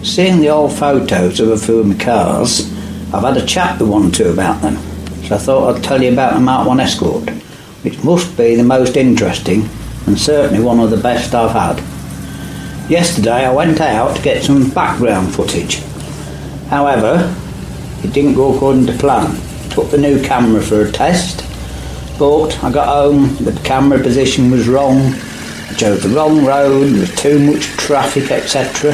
Seeing the old photos of a few of my cars, I've had a chat with one or two about them, so I thought I'd tell you about the Mk1 Escort, which must be the most interesting and certainly one of the best I've had. Yesterday I went out to get some background footage. However, it didn't go according to plan. Took the new camera for a test, but I got home, the camera position was wrong, I chose the wrong road, there was too much traffic, etc.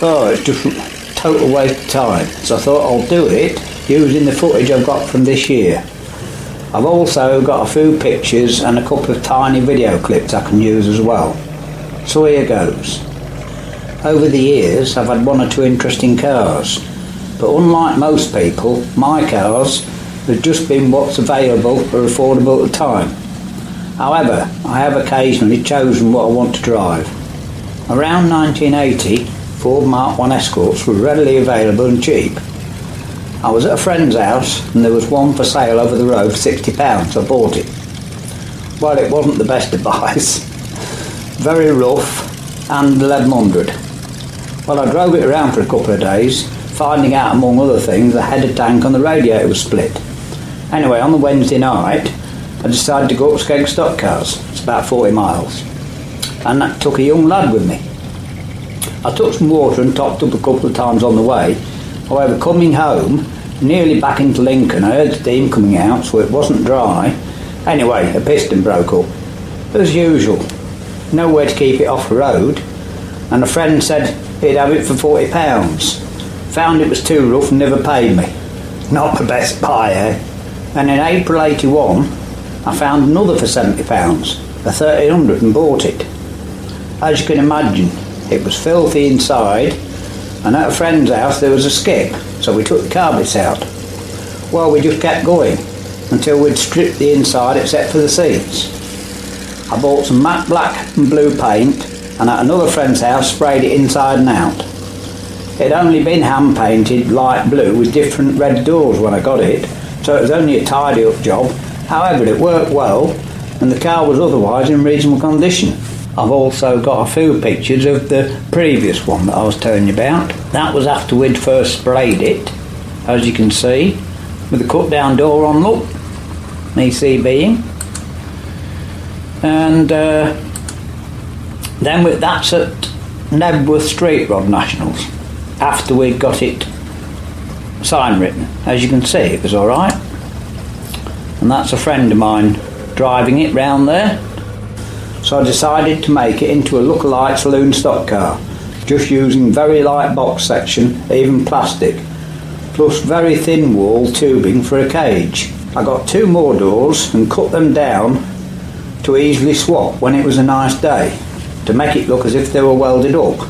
Oh, it's just a total waste of time. So I thought I'll do it using the footage I've got from this year. I've also got a few pictures and a couple of tiny video clips I can use as well. So here goes. Over the years I've had one or two interesting cars, but unlike most people, my cars have just been what's available or affordable at the time. However, I have occasionally chosen what I want to drive. Around 1980, Ford Mk1 Escorts were readily available and cheap. I was at a friend's house and there was one for sale over the road for £60, so I bought it. Well, it wasn't the best of buys. Very rough and 1100. Well, I drove it around for a couple of days, finding out among other things the header tank on the radiator was split. Anyway, on the Wednesday night I decided to go up to Skeg Stock Cars. It's about 40 miles. And I took a young lad with me. I took some water and topped up a couple of times on the way. However, coming home, nearly back into Lincoln, I heard steam coming out, so it wasn't dry. Anyway, a piston broke up. As usual, nowhere to keep it off the road, and a friend said he'd have it for £40. Found it was too rough and never paid me. Not the best buy, eh? And in April 81, I found another for £70, a 1300, and bought it. As you can imagine, it was filthy inside, and at a friend's house there was a skip, so we took the carpets out. Well, we just kept going until we'd stripped the inside except for the seats. I bought some matte black and blue paint, and at another friend's house sprayed it inside and out. It had only been hand painted light blue with different red doors when I got it, so it was only a tidy up job. However, it worked well and the car was otherwise in reasonable condition. I've also got a few pictures of the previous one that I was telling you about. That was after we'd first sprayed it, as you can see, with the cut down door on, look, ECBing. And then that's at Nebworth Street Rod Nationals, after we'd got it sign written. As you can see, it was alright. And that's a friend of mine driving it round there. So I decided to make it into a look-alike saloon stock car, just using very light box section, even plastic, plus very thin wall tubing for a cage. I got two more doors and cut them down to easily swap when it was a nice day, to make it look as if they were welded up.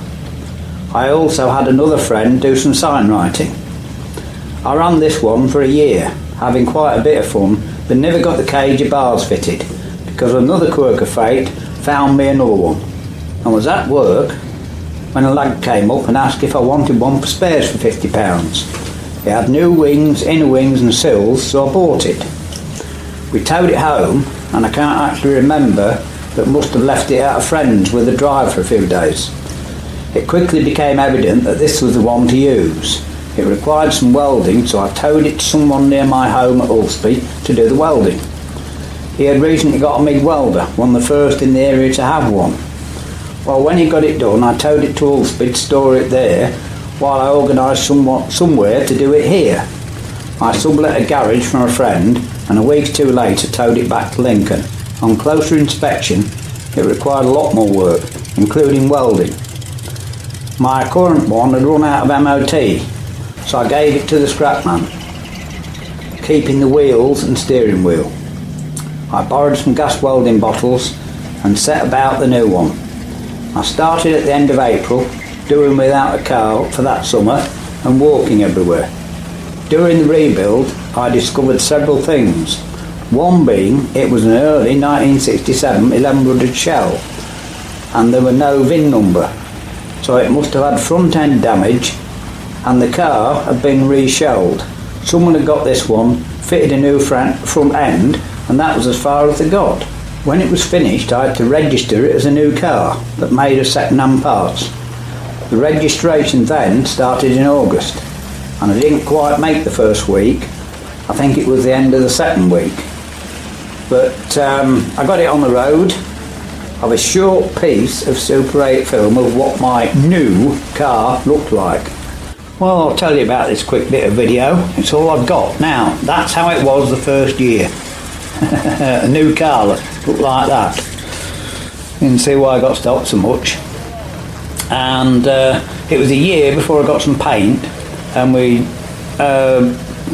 I also had another friend do some sign writing. I ran this one for a year, having quite a bit of fun, but never got the cage or bars fitted, because another quirk of fate found me another one. I was at work when a lad came up and asked if I wanted one for spares for £50. It had new wings, inner wings and sills, so I bought it. We towed it home, and I can't actually remember, but must have left it at a friend's with a drive for a few days. It quickly became evident that this was the one to use. It required some welding, so I towed it to someone near my home at Ulsby to do the welding. He had recently got a MIG welder, one of the first in the area to have one. Well, when he got it done, I towed it to Ulsby to store it there, while I organised somewhere to do it here. I sublet a garage from a friend, and a week or two later towed it back to Lincoln. On closer inspection, it required a lot more work, including welding. My current one had run out of MOT, so I gave it to the scrap man, keeping the wheels and steering wheel. I borrowed some gas welding bottles and set about the new one. I started at the end of April, doing without a car for that summer and walking everywhere. During the rebuild, I discovered several things. One being, it was an early 1967 1100 shell, and there were no VIN number, so it must have had front end damage, and the car had been reshelled. Someone had got this one, fitted a new front end, and that was as far as they got. When it was finished, I had to register it as a new car, but made of second-hand parts. The registration then started in August, and I didn't quite make the first week. I think it was the end of the second week. But I got it on the road. I have a short piece of Super 8 film of what my new car looked like. Well, I'll tell you about this quick bit of video. It's all I've got. Now, that's how it was the first year. A new car looked like that. You can see why I got stopped so much. And it was a year before I got some paint, and we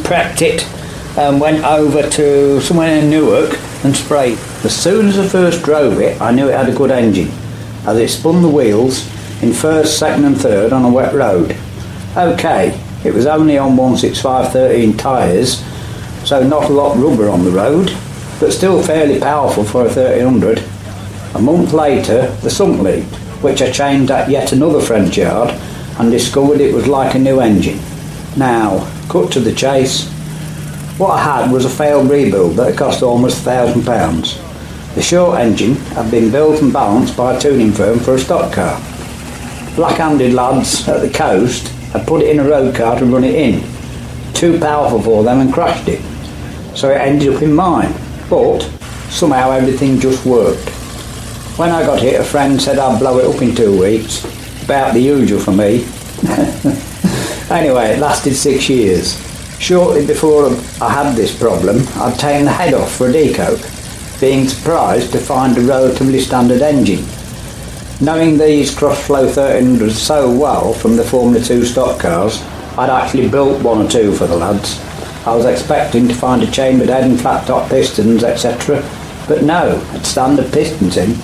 prepped it and went over to somewhere in Newark and sprayed. As soon as I first drove it, I knew it had a good engine, as it spun the wheels in first, second and third on a wet road. Okay, it was only on 165/13 tyres, so not a lot of rubber on the road, but still fairly powerful for a 1300. A month later, the sump leaked, which I changed at yet another French yard and discovered it was like a new engine. Now, cut to the chase, what I had was a failed rebuild that had cost almost £1,000. The short engine had been built and balanced by a tuning firm for a stock car. Black-handed lads at the coast had put it in a road car to run it in. Too powerful for them and crashed it. So it ended up in mine, but somehow everything just worked. When I got it, a friend said I'd blow it up in 2 weeks. About the usual for me. Anyway, it lasted 6 years. Shortly before I had this problem, I'd taken the head off for a decoke, being surprised to find a relatively standard engine. Knowing these cross-flow 1300s so well from the Formula 2 stock cars, I'd actually built 1 or 2 for the lads. I was expecting to find a chambered head and flat-top pistons, etc., but no, had standard pistons in.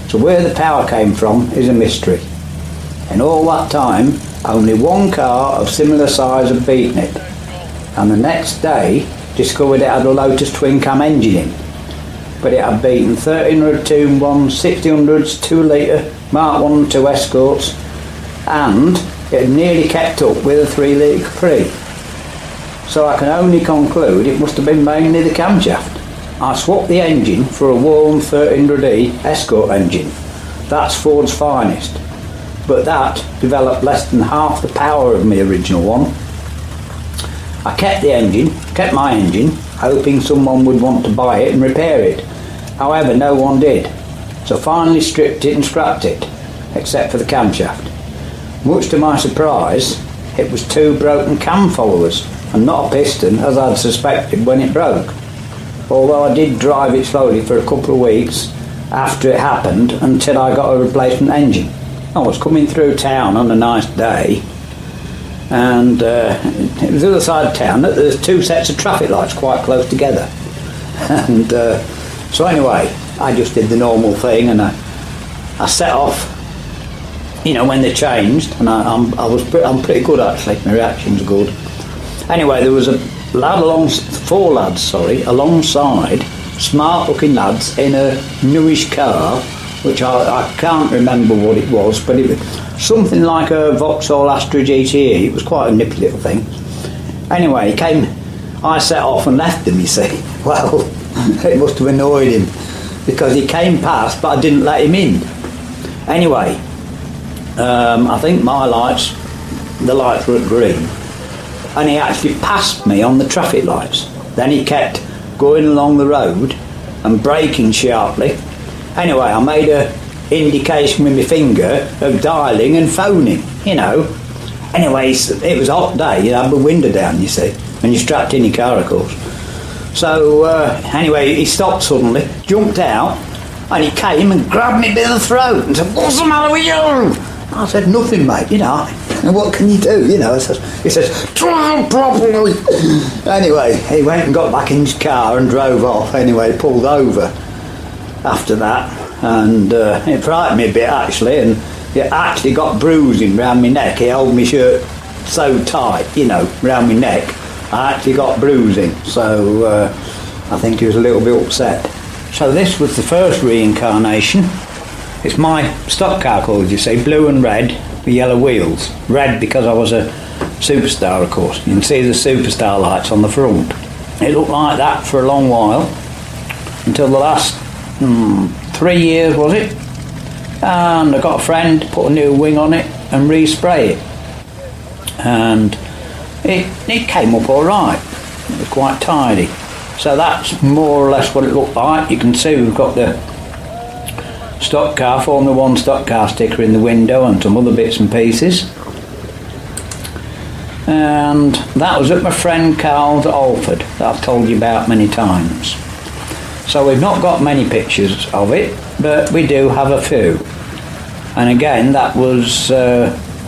So where the power came from is a mystery. In all that time, only 1 car of similar size had beaten it, and the next day discovered it had a Lotus twin cam engine in, but it had beaten 1300 2-1, 1600s, 2 litre, Mk1 and 2 Escorts, and it had nearly kept up with a 3 litre Capri. So I can only conclude it must have been mainly the camshaft. I swapped the engine for a Warm 1300E Escort engine. That's Ford's finest, but that developed less than half the power of my original one. I kept my engine, hoping someone would want to buy it and repair it. However, no one did, so finally stripped it and scrapped it, except for the camshaft. Much to my surprise, it was 2 broken cam followers, and not a piston, as I'd suspected when it broke. Although I did drive it slowly for a couple of weeks after it happened until I got a replacement engine. I was coming through town on a nice day, and it was the other side of town. There's 2 sets of traffic lights quite close together, and so anyway, I just did the normal thing, and I set off, you know, when they changed, and I'm pretty good actually. My reaction's good. Anyway, there was a lad 4 lads alongside, smart looking lads in a newish car, which I can't remember what it was, but it was something like a Vauxhall Astra GTE. It was quite a nippy little thing. Anyway, I set off and left him, you see. Well, it must have annoyed him, because he came past, but I didn't let him in. Anyway, I think the lights were at green, and he actually passed me on the traffic lights. Then he kept going along the road and braking sharply. Anyway, I made a indication with my finger of dialing and phoning, you know. Anyway, it was a hot day, you had the window down, you see, and you're strapped in your car, of course. So anyway, he stopped suddenly, jumped out, and he came and grabbed me by the throat and said, "What's the matter with you?" I said, "Nothing, mate, you know. And what can you do, you know?" He says, "Drive properly." Anyway, he went and got back in his car and drove off. Anyway, pulled over after that, and it frightened me a bit actually, and it actually got bruising round my neck. He held my shirt so tight, you know, round my neck. I actually got bruising, so I think he was a little bit upset. So this was the first reincarnation. It's my stock car colours, you see, blue and red with yellow wheels. Red because I was a superstar, of course. You can see the superstar lights on the front. It looked like that for a long while, until the last 3 years, was it? And I got a friend, put a new wing on it, and respray it, and it came up all right. It was quite tidy. So that's more or less what it looked like. You can see we've got the stock car, Formula 1 stock car sticker in the window and some other bits and pieces. And that was at my friend Carl's at Alford, that I've told you about many times. So we've not got many pictures of it, but we do have a few. And again, that was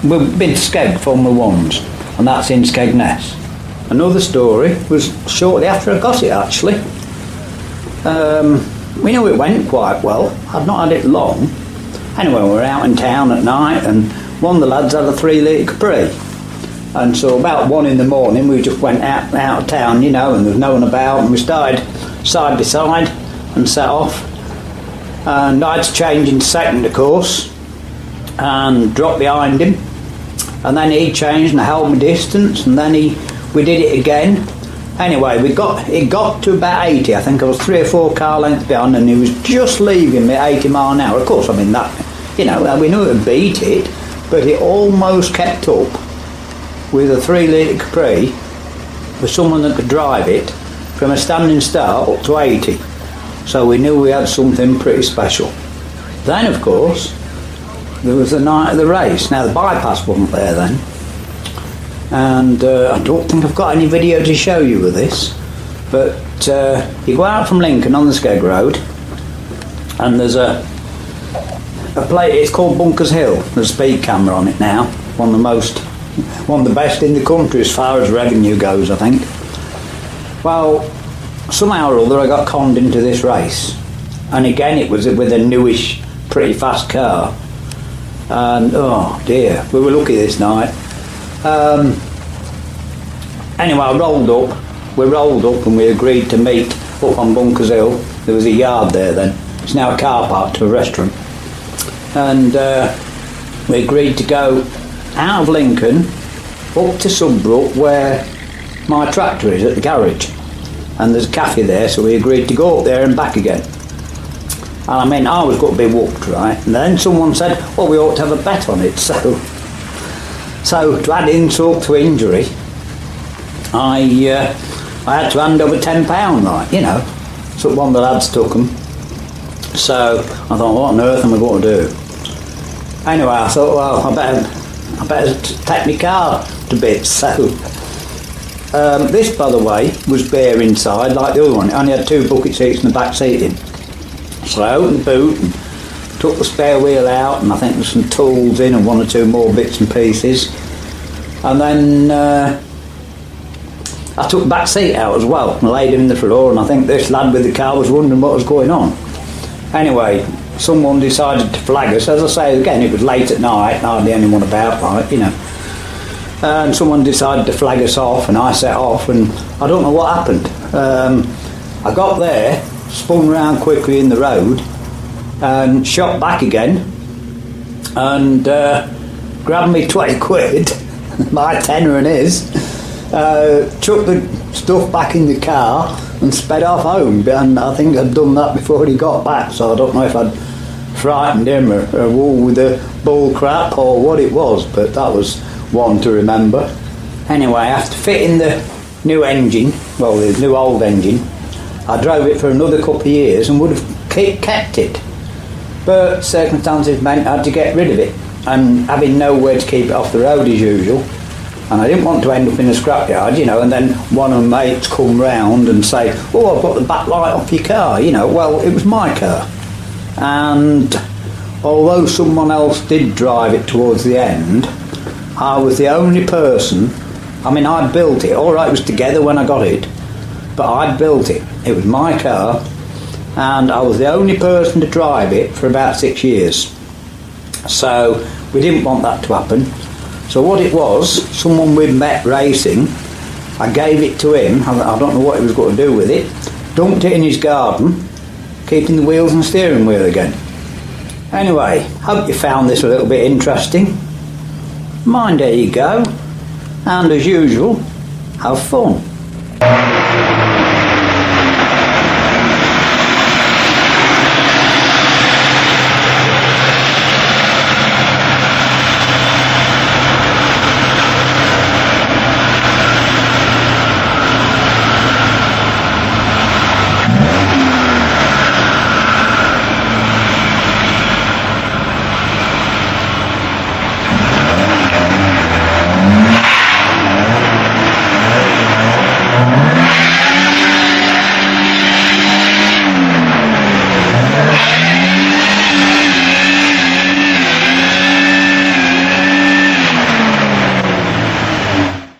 we've been to Skeg Formula 1s, and that's in Skegness. Another story was shortly after I got it, actually. We knew it went quite well. I'd not had it long. Anyway, we were out in town at night, and one of the lads had a 3 litre Capri. And so about 1 in the morning, we just went out of town, you know, and there was no one about, and we started side by side and set off. And I had to change in second, of course, and drop behind him. And then he changed and I held my distance, and then we did it again. Anyway, it got to about 80. I think I was 3 or 4 car lengths behind, and he was just leaving me at 80 mile an hour. Of course, I mean, that, you know, we knew it would beat it, but it almost kept up with a 3 litre Capri for someone that could drive it from a standing start up to 80. So we knew we had something pretty special. Then, of course, there was the night of the race. Now, the bypass wasn't there then, and I don't think I've got any video to show you with this, but you go out from Lincoln on the Skeg Road, and there's a place, it's called Bunkers Hill. There's a speed camera on it now, one of the best in the country as far as revenue goes, I think. Well, somehow or other I got conned into this race, and again it was with a newish, pretty fast car, and oh dear, we were lucky this night. Anyway, we rolled up and we agreed to meet up on Bunkers Hill. There was a yard there then, it's now a car park to a restaurant, and we agreed to go out of Lincoln up to Sudbrook, where my tractor is at the garage, and there's a cafe there, so we agreed to go up there and back again. And I mean, I was going to be whooped, right? And then someone said, well, we ought to have a bet on it. So to add insult to injury, I had to hand over £10, like, you know. So one of the lads took them. So I thought, what on earth am I going to do? Anyway, I thought, well, I better take my car to bits. So this, by the way, was bare inside like the other one. It only had 2 bucket seats in the back seating. So I opened the boot and took the spare wheel out, and I think there's some tools in and 1 or 2 more bits and pieces. And then I took the back seat out as well and laid him in the floor, and I think this lad with the car was wondering what was going on. Anyway, someone decided to flag us. As I say, again, it was late at night, hardly anyone about, like, you know. And someone decided to flag us off, and I set off, and I don't know what happened. I got there, spun round quickly in the road, and shot back again, and grabbed me 20 quid, my tenner and his, chucked the stuff back in the car, and sped off home. And I think I'd done that before he got back, so I don't know if I'd frightened him or with the bull crap or what it was, but that was one to remember. Anyway, after fitting the new engine, well, the new old engine, I drove it for another couple of years and would have kept it, but circumstances meant I had to get rid of it, and having nowhere to keep it off the road as usual, and I didn't want to end up in a scrapyard, you know, and then one of my mates come round and say, oh, I've got the back light off your car, you know. Well, it was my car, and although someone else did drive it towards the end, I was the only person. I mean, I built it, all right, it was together when I got it, but I'd built it. It was my car, and I was the only person to drive it for about 6 years. So we didn't want that to happen. So what it was, someone we'd met racing, I gave it to him. I don't know what he was going to do with it. Dumped it in his garden, keeping the wheels and steering wheel again. Anyway, hope you found this a little bit interesting. Mind, there you go. And as usual, have fun.